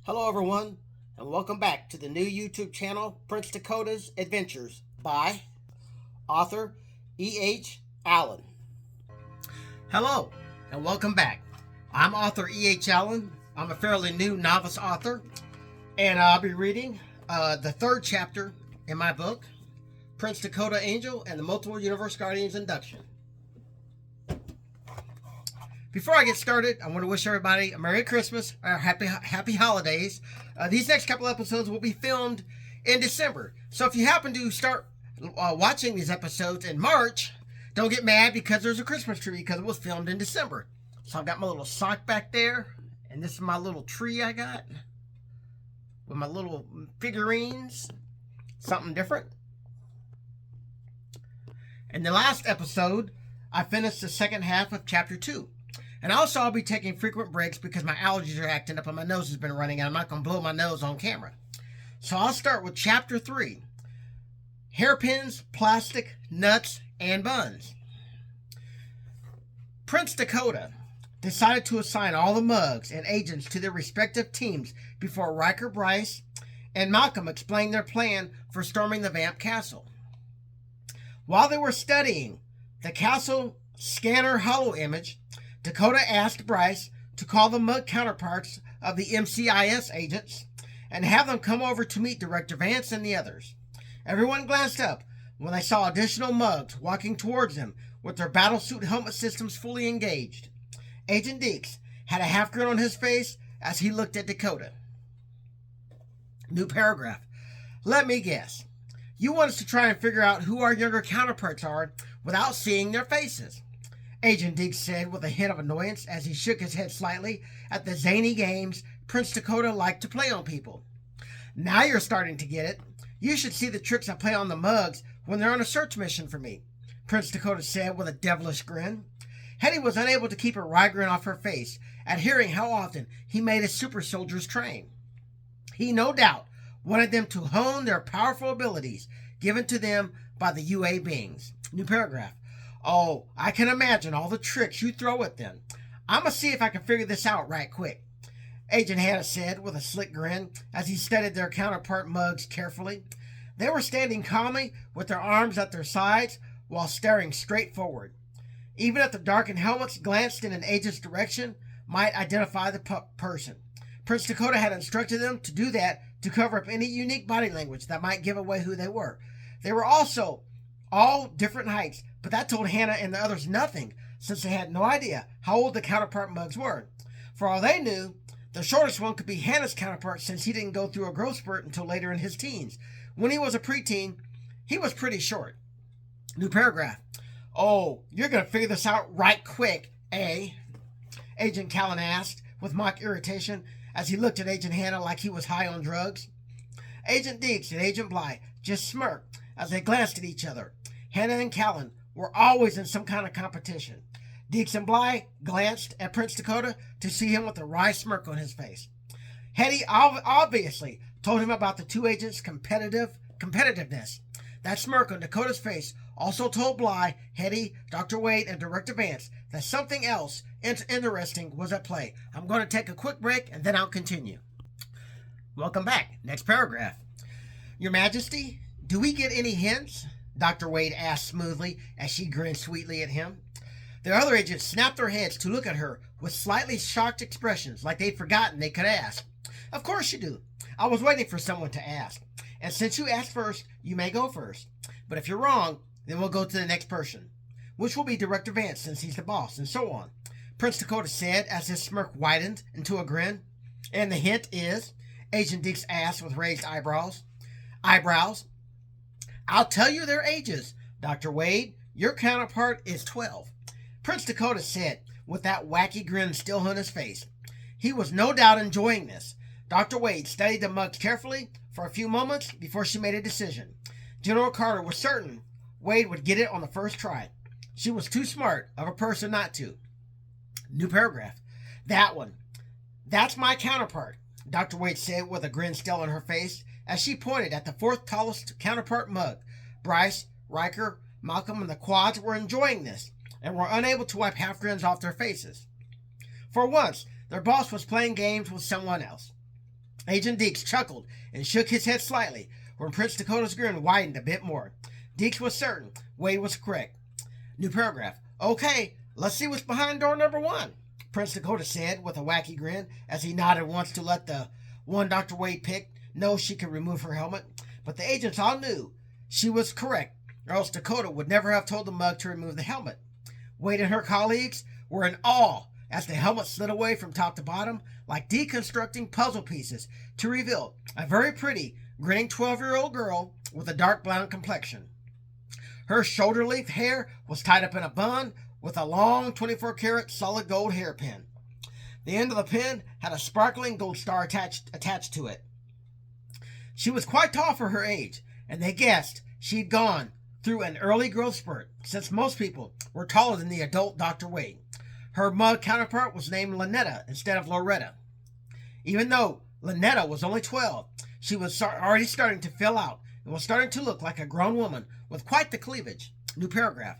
Hello, everyone, and welcome back to the new YouTube channel, Prince Dakota's Adventures by author E.H. Allen. Hello, and welcome back. I'm author E.H. Allen. I'm a fairly new novice author, and I'll be reading the third chapter in my book, Prince Dakota Angel and the Multiple Universe Guardians Induction. Before I get started, I want to wish everybody a Merry Christmas or Happy Holidays. These next couple episodes will be filmed in December. So if you happen to start watching these episodes in March, don't get mad because there's a Christmas tree because it was filmed in December. So I've got my little sock back there, and this is my little tree I got with my little figurines. Something different. In the last episode, I finished the second half of Chapter 2. And also, I'll be taking frequent breaks because my allergies are acting up and my nose has been running and I'm not going to blow my nose on camera. So I'll start with Chapter 3. Hairpins, Plastic, Nuts, and Buns. Prince Dakota decided to assign all the mugs and agents to their respective teams before Riker Bryce and Malcolm explained their plan for storming the Vamp Castle. While they were studying the castle scanner holo image, Dakota asked Bryce to call the mug counterparts of the MCIS agents and have them come over to meet Director Vance and the others. Everyone glanced up when they saw additional mugs walking towards them with their battlesuit helmet systems fully engaged. Agent Deeks had a half grin on his face as he looked at Dakota. New paragraph. Let me guess. You want us to try and figure out who our younger counterparts are without seeing their faces. Agent Deeks said with a hint of annoyance as he shook his head slightly at the zany games Prince Dakota liked to play on people. Now you're starting to get it. You should see the tricks I play on the mugs when they're on a search mission for me, Prince Dakota said with a devilish grin. Hetty was unable to keep a wry grin off her face at hearing how often he made his super soldiers train. He no doubt wanted them to hone their powerful abilities given to them by the UA beings. New paragraph. Oh, I can imagine all the tricks you throw at them. I'm going to see if I can figure this out right quick, Agent Hannah said with a slick grin as he studied their counterpart mugs carefully. They were standing calmly with their arms at their sides while staring straight forward. Even if the darkened helmets glanced in an agent's direction, might identify the person. Prince Dakota had instructed them to do that to cover up any unique body language that might give away who they were. They were also all different heights, but that told Hannah and the others nothing, since they had no idea how old the counterpart mugs were. For all they knew, the shortest one could be Hannah's counterpart, since he didn't go through a growth spurt until later in his teens. When he was a preteen, he was pretty short. New paragraph. Oh, you're going to figure this out right quick, eh? Agent Callan asked, with mock irritation, as he looked at Agent Hannah like he was high on drugs. Agent Deeks and Agent Bly just smirked as they glanced at each other. Hannah and Callan were always in some kind of competition. Deeks and Bly glanced at Prince Dakota to see him with a wry smirk on his face. Hetty obviously told him about the two agents' competitiveness. That smirk on Dakota's face also told Bly, Hetty, Dr. Wade, and Director Vance that something else interesting was at play. I'm going to take a quick break and then I'll continue. Welcome back. Next paragraph. Your Majesty, do we get any hints? Dr. Wade asked smoothly as she grinned sweetly at him. The other agents snapped their heads to look at her with slightly shocked expressions, like they'd forgotten they could ask. Of course you do. I was waiting for someone to ask. And since you asked first, you may go first. But if you're wrong, then we'll go to the next person, which will be Director Vance since he's the boss, and so on, Prince Dakota said as his smirk widened into a grin. And the hint is? Agent Deeks asked with raised eyebrows. I'll tell you their ages. Dr. Wade, your counterpart is 12. Prince Dakota said with that wacky grin still on his face. He was no doubt enjoying this. Dr. Wade studied the mugs carefully for a few moments before she made a decision. General Carter was certain Wade would get it on the first try. She was too smart of a person not to. New paragraph. That one. That's my counterpart, Dr. Wade said with a grin still on her face as she pointed at the fourth tallest counterpart mug. Bryce, Riker, Malcolm, and the quads were enjoying this and were unable to wipe half grins off their faces. For once, their boss was playing games with someone else. Agent Deeks chuckled and shook his head slightly when Prince Dakota's grin widened a bit more. Deeks was certain Wade was correct. New paragraph. Okay, let's see what's behind door number 1, Prince Dakota said with a wacky grin as he nodded once to let the one Dr. Wade picked know she could remove her helmet. But the agents all knew she was correct, or else Dakota would never have told the mug to remove the helmet. Wade and her colleagues were in awe as the helmet slid away from top to bottom like deconstructing puzzle pieces to reveal a very pretty, grinning 12-year-old girl with a dark blonde complexion. Her shoulder-length hair was tied up in a bun with a long 24-karat solid gold hairpin. The end of the pin had a sparkling gold star attached to it. She was quite tall for her age, and they guessed she'd gone through an early growth spurt, since most people were taller than the adult Dr. Wade. Her mug counterpart was named Lynetta instead of Loretta. Even though Lynetta was only 12, she was already starting to fill out and was starting to look like a grown woman with quite the cleavage. New paragraph.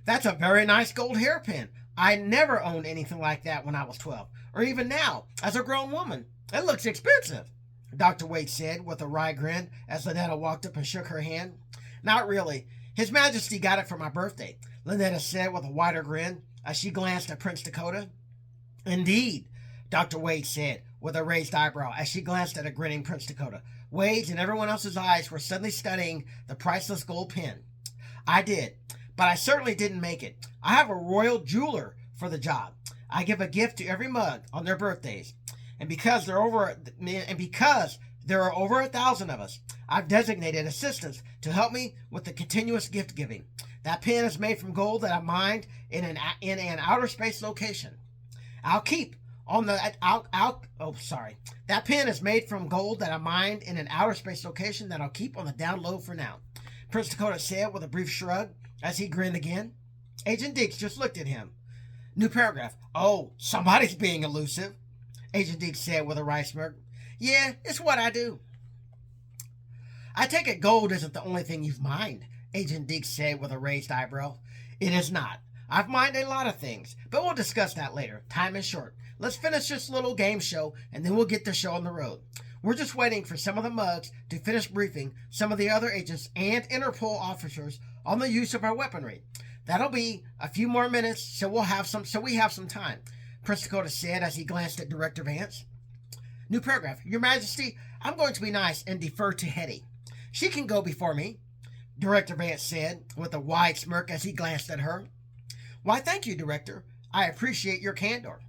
That's a very nice gold hairpin. I never owned anything like that when I was 12, or even now, as a grown woman. It looks expensive, Dr. Wade said with a wry grin as Lynetta walked up and shook her hand. Not really. His Majesty got it for my birthday, Lynetta said with a wider grin as she glanced at Prince Dakota. Indeed, Dr. Wade said with a raised eyebrow as she glanced at a grinning Prince Dakota. Wade's and everyone else's eyes were suddenly studying the priceless gold pin. I did, but I certainly didn't make it. I have a royal jeweler for the job. I give a gift to every mug on their birthdays. And because there are over 1,000 of us, I've designated assistants to help me with the continuous gift giving. That pin is made from gold that I mined in an outer space location. That pin is made from gold that I mined in an outer space location that I'll keep on the down low for now, Prince Dakota said with a brief shrug as he grinned again. Agent Deeks just looked at him. New paragraph. Oh, somebody's being elusive, Agent Deeks said with a wry smirk. Yeah, it's what I do. I take it gold isn't the only thing you've mined, Agent Deeks said with a raised eyebrow. It is not. I've mined a lot of things, but we'll discuss that later. Time is short. Let's finish this little game show, and then we'll get the show on the road. We're just waiting for some of the mugs to finish briefing some of the other agents and Interpol officers on the use of our weaponry. That'll be a few more minutes, so we have some time, Prince Dakota said as he glanced at Director Vance. New paragraph. Your Majesty, I'm going to be nice and defer to Hetty. She can go before me, Director Vance said with a wide smirk as he glanced at her. Why, thank you, Director. I appreciate your candor,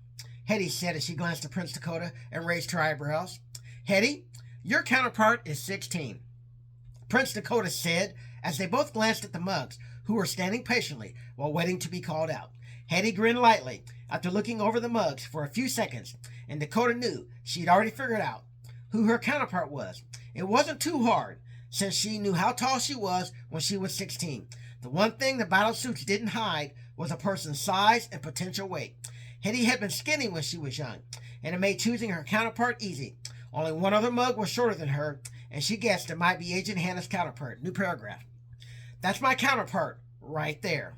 Hetty said as she glanced at Prince Dakota and raised her eyebrows. Hetty, your counterpart is 16, Prince Dakota said as they both glanced at the mugs, who were standing patiently while waiting to be called out. Hetty grinned lightly after looking over the mugs for a few seconds, and Dakota knew she'd already figured out who her counterpart was. It wasn't too hard, since she knew how tall she was when she was 16. The one thing the battle suits didn't hide was a person's size and potential weight. Hetty had been skinny when she was young, and it made choosing her counterpart easy. Only one other mug was shorter than her, and she guessed it might be Agent Hannah's counterpart. New paragraph. That's my counterpart right there,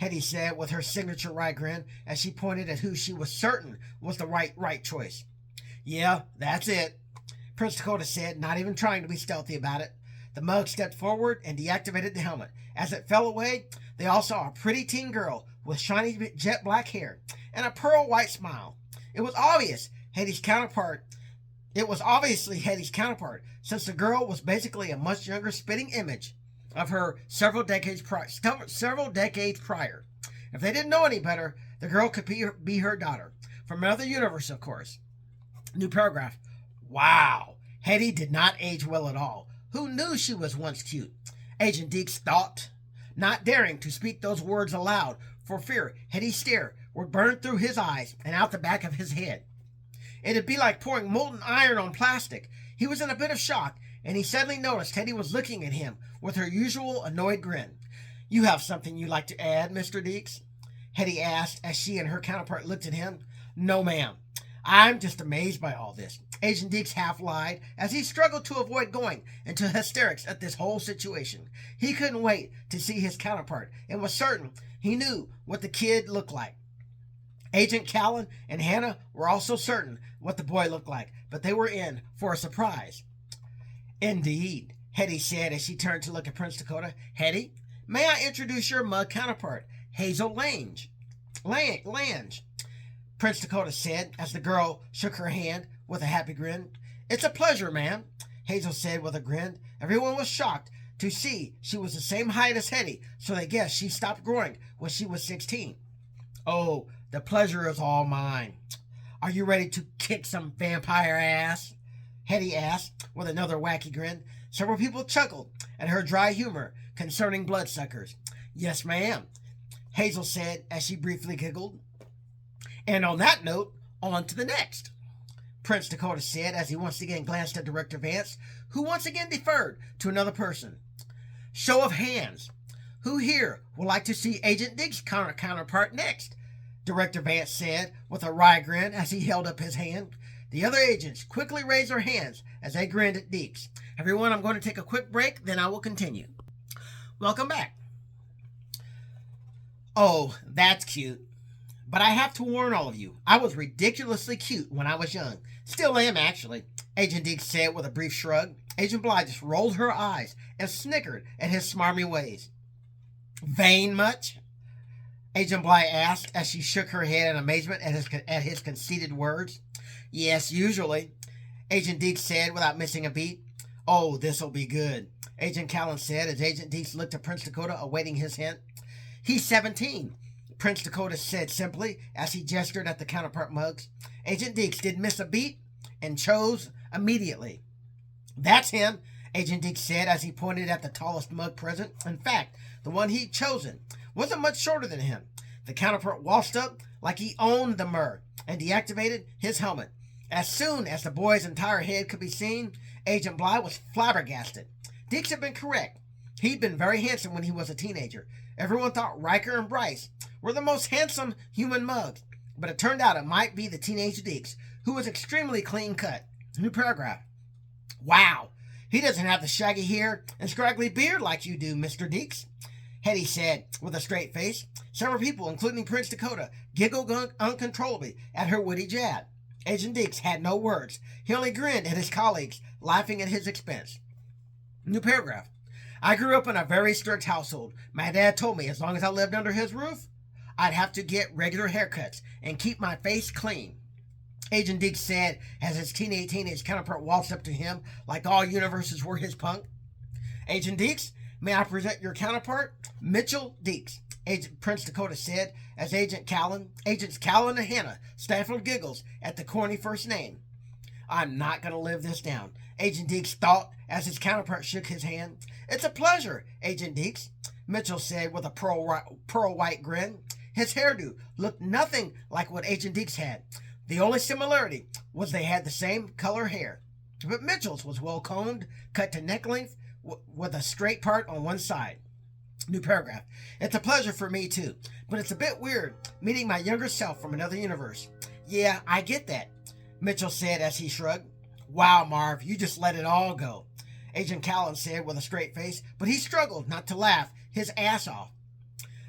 Hetty said with her signature wry grin as she pointed at who she was certain was the right choice. Yeah, that's it, Prince Dakota said, not even trying to be stealthy about it. The mug stepped forward and deactivated the helmet. As it fell away, they all saw a pretty teen girl with shiny jet black hair and a pearl white smile. It was obviously Hetty's counterpart, since the girl was basically a much younger spitting image of her several decades prior. If they didn't know any better, the girl could be her daughter. From another universe, of course. New paragraph. Wow, Hetty did not age well at all. Who knew she was once cute? Agent Deeks thought, not daring to speak those words aloud for fear Hetty's stare would burn through his eyes and out the back of his head. It'd be like pouring molten iron on plastic. He was in a bit of shock, and he suddenly noticed Hetty was looking at him with her usual annoyed grin. You have something you'd like to add, Mr. Deeks? Hetty asked as she and her counterpart looked at him. No, ma'am. I'm just amazed by all this. Agent Deeks half lied as he struggled to avoid going into hysterics at this whole situation. He couldn't wait to see his counterpart and was certain he knew what the kid looked like. Agent Callan and Hannah were also certain what the boy looked like, but they were in for a surprise. Indeed, Hetty said as she turned to look at Prince Dakota. Hetty, may I introduce your mug counterpart, Hazel Lange? Lange, Prince Dakota said as the girl shook her hand with a happy grin. It's a pleasure, ma'am, Hazel said with a grin. Everyone was shocked to see she was the same height as Hetty, so they guessed she stopped growing when she was 16. Oh, the pleasure is all mine. Are you ready to kick some vampire ass? Hetty asked with another wacky grin. Several people chuckled at her dry humor concerning bloodsuckers. Yes, ma'am, Hazel said as she briefly giggled. And on that note, on to the next, Prince Dakota said as he once again glanced at Director Vance, who once again deferred to another person. Show of hands. Who here would like to see Agent Diggs' counterpart next? Director Vance said with a wry grin as he held up his hand. The other agents quickly raised their hands as they grinned at Diggs. Everyone, I'm going to take a quick break, then I will continue. Welcome back. Oh, that's cute. But I have to warn all of you, I was ridiculously cute when I was young. Still am, actually, Agent Diggs said with a brief shrug. Agent Bly just rolled her eyes and snickered at his smarmy ways. Vain much? Agent Bly asked as she shook her head in amazement at his conceited words. Yes, usually, Agent Diggs said without missing a beat. Oh, this'll be good, Agent Callan said as Agent Diggs looked at Prince Dakota, awaiting his hint. He's 17, Prince Dakota said simply as he gestured at the counterpart mugs. Agent Diggs didn't miss a beat and chose immediately. That's him, Agent Diggs said as he pointed at the tallest mug present. In fact, the one he'd chosen wasn't much shorter than him. The counterpart waltzed up like he owned the mug and deactivated his helmet. As soon as the boy's entire head could be seen, Agent Bly was flabbergasted. Diggs had been correct. He'd been very handsome when he was a teenager. Everyone thought Riker and Bryce were the most handsome human mugs, but it turned out it might be the teenage Diggs, who was extremely clean cut. New paragraph. Wow, he doesn't have the shaggy hair and scraggly beard like you do, Mr. Diggs, Hetty said with a straight face. Several people, including Prince Dakota, giggled uncontrollably at her witty jab. Agent Diggs had no words. He only grinned at his colleagues, laughing at his expense. New paragraph. I grew up in a very strict household. My dad told me as long as I lived under his roof, I'd have to get regular haircuts and keep my face clean. Agent Diggs said as his teenage counterpart waltzed up to him like all universes were his punk. Agent Diggs, may I present your counterpart, Mitchell Diggs, Agent Prince Dakota said as Agents Callan and Hannah stifled giggles at the corny first name. I'm not going to live this down, Agent Diggs thought as his counterpart shook his hand. It's a pleasure, Agent Diggs, Mitchell said with a pearl white grin. His hairdo looked nothing like what Agent Diggs had. The only similarity was they had the same color hair. But Mitchell's was well combed, cut to neck length, with a straight part on one side. New paragraph. It's a pleasure for me too, but it's a bit weird meeting my younger self from another universe. Yeah, I get that, Mitchell said as he shrugged. Wow, Marv, you just let it all go, Agent Callan said with a straight face, but he struggled not to laugh his ass off.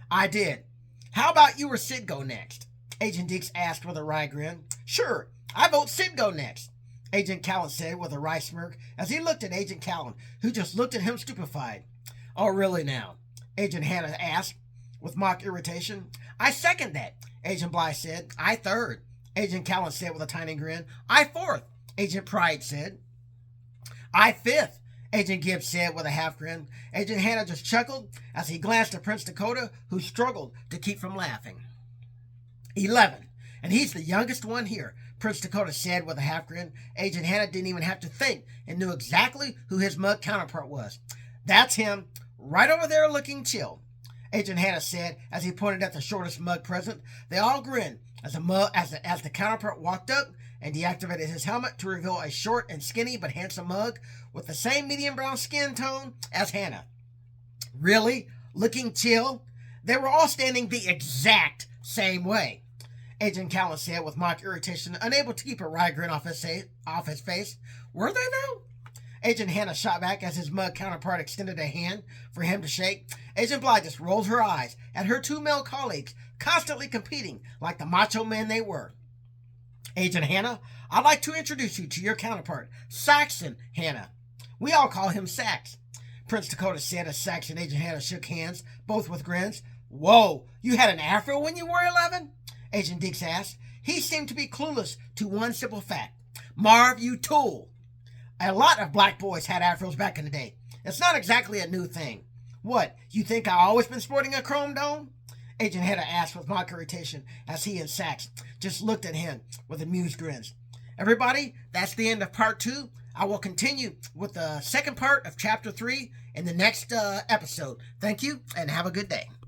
I did. How about you or Sid go next? Agent Diggs asked with a wry grin. Sure, I vote Sid go next, Agent Callan said with a wry smirk as he looked at Agent Callan, who just looked at him stupefied. Oh, really now? Agent Hannah asked with mock irritation. I second that, Agent Bly said. I third, Agent Callan said with a tiny grin. I fourth, Agent Pride said. I fifth, Agent Gibbs said with a half grin. Agent Hannah just chuckled as he glanced at Prince Dakota, who struggled to keep from laughing. 11, and he's the youngest one here, Prince Dakota said with a half grin. Agent Hannah didn't even have to think and knew exactly who his mug counterpart was. That's him, right over there looking chill, Agent Hannah said as he pointed at the shortest mug present. They all grinned as the counterpart walked up and deactivated his helmet to reveal a short and skinny but handsome mug with the same medium brown skin tone as Hannah. Really? Looking chill? They were all standing the exact same way, Agent Callan said with mock irritation, unable to keep a wry grin off his face. Were they though? Agent Hannah shot back as his mug counterpart extended a hand for him to shake. Agent Bly just rolled her eyes at her two male colleagues constantly competing like the macho men they were. Agent Hannah, I'd like to introduce you to your counterpart, Saxon Hannah. We all call him Sax. Prince Dakota said as Sax and Agent Hannah shook hands, both with grins. Whoa, you had an afro when you were 11? Agent Deeks asked. He seemed to be clueless to one simple fact. Marv, you tool. A lot of black boys had afros back in the day. It's not exactly a new thing. What, you think I've always been sporting a chrome dome? Agent Hannah asked with mock irritation as he and Sax just looked at him with amused grins. Everybody, that's the end of part 2. I will continue with the second part of chapter 3 in the next episode. Thank you and have a good day.